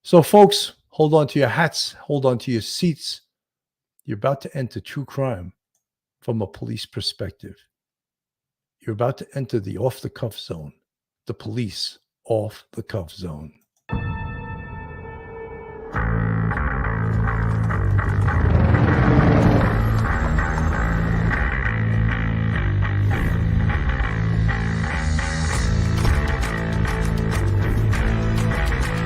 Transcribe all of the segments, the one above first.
So, folks, hold on to your hats, hold on to your seats. You're about to enter true crime from a police perspective. You're about to enter the off the cuff zone, the police off the cuff zone.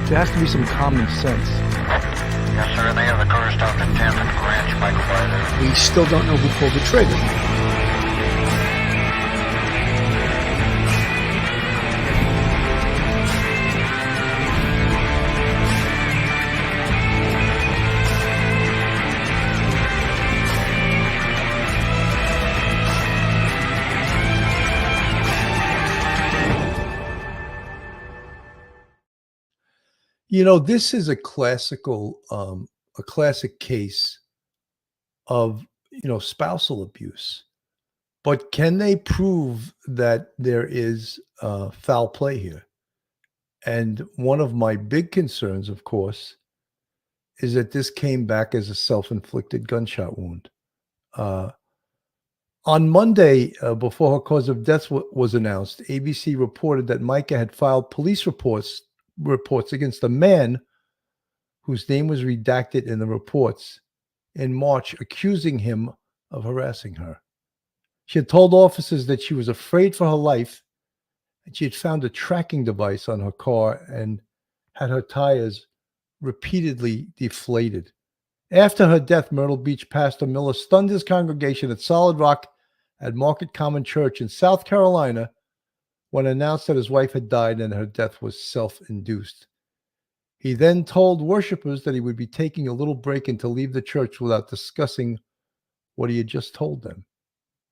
There has to be some common sense. Yes, sir. They have the car stopped at 10th and Ranch, Michael Blyther. We still don't know who pulled the trigger. You know, this is a classic case of, spousal abuse. But can they prove that there is foul play here? And one of my big concerns, of course, is that this came back as a self-inflicted gunshot wound. On Monday, before her cause of death was announced, ABC reported that Mica had filed police reports against a man whose name was redacted in the reports in March, accusing him of harassing her. She had told officers that she was afraid for her life, and she had found a tracking device on her car and had her tires repeatedly deflated. After her death, Myrtle Beach Pastor Miller stunned his congregation at Solid Rock at Market Common Church in South Carolina when announced that his wife had died and her death was self-induced. He then told worshipers that he would be taking a little break and to leave the church without discussing what he had just told them.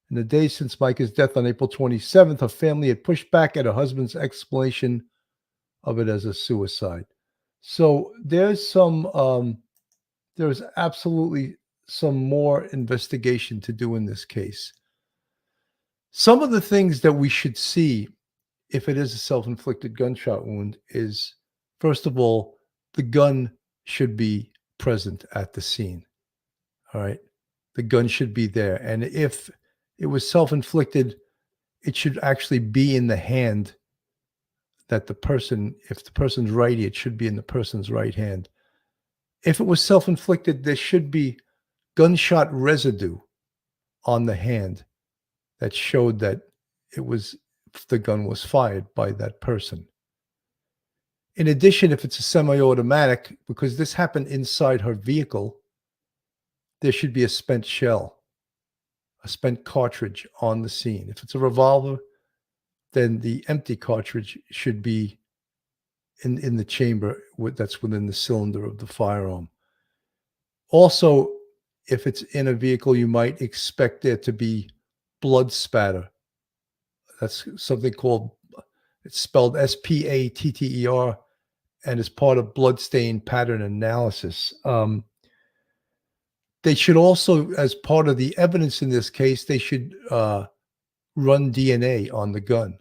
In the days since Mica's death on April 27th, her family had pushed back at her husband's explanation of it as a suicide. So there's absolutely some more investigation to do in this case. Some of the things that we should see if it is a self-inflicted gunshot wound is, first of all, the gun should be present at the scene. All right. The gun should be there. And if it was self-inflicted, it should actually be in the hand that if the person's righty, it should be in the person's right hand. If it was self-inflicted, there should be gunshot residue on the hand that showed that the gun was fired by that person. In addition, if it's a semi-automatic, because this happened inside her vehicle, there should be a spent shell, a spent cartridge on the scene. If it's a revolver, then the empty cartridge should be in the chamber that's within the cylinder of the firearm. Also, if it's in a vehicle, you might expect there to be blood spatter. That's something called, it's spelled SPATTER, and is part of bloodstain pattern analysis. They should also, as part of the evidence in this case, they should run DNA on the gun.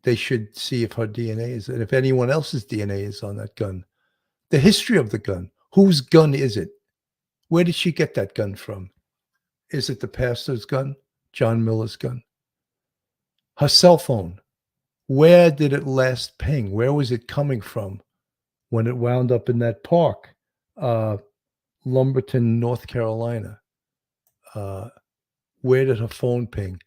They should see if her DNA is, and if anyone else's DNA is on that gun. The history of the gun. Whose gun is it? Where did she get that gun from? Is it the pastor's gun? John Miller's gun? Her cell phone. Where did it last ping? Where was it coming from when it wound up in that park? Lumberton, North Carolina. Where did her phone ping?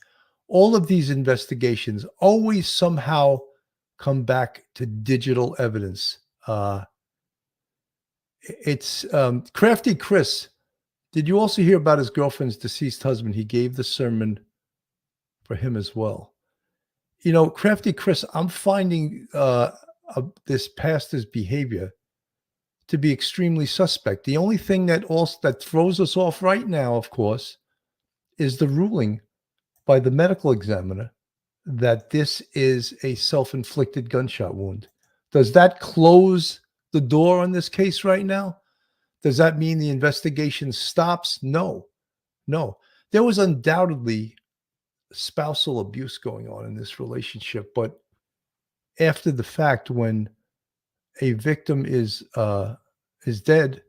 All of these investigations always somehow come back to digital evidence. It's Crafty Chris. Did you also hear about his girlfriend's deceased husband? He gave the sermon for him as well. Crafty Chris, I'm finding this pastor's behavior to be extremely suspect. The only thing that throws us off right now, of course, is the ruling by the medical examiner that this is a self-inflicted gunshot wound. Does that close the door on this case right now? Does that mean the investigation stops? No. There was undoubtedly spousal abuse going on in this relationship, but after the fact, when a victim is dead,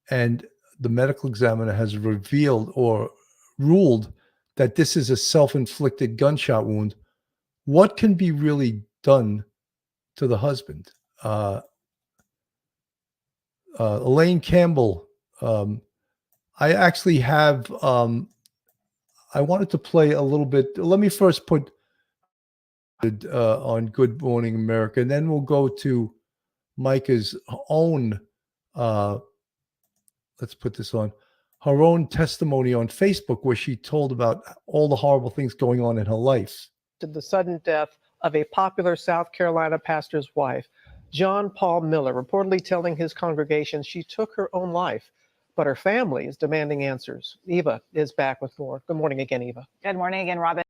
and the medical examiner has revealed or ruled that this is a self-inflicted gunshot wound, what can be really done to the husband? Elaine Campbell, I actually have, I wanted to play a little bit. Let me first put on Good Morning America, and then we'll go to Mica's own, let's put this on, her own testimony on Facebook where she told about all the horrible things going on in her life. The sudden death of a popular South Carolina pastor's wife, John Paul Miller, reportedly telling his congregation she took her own life, but her family is demanding answers. Eva is back with more. Good morning again, Eva. Good morning again, Robin.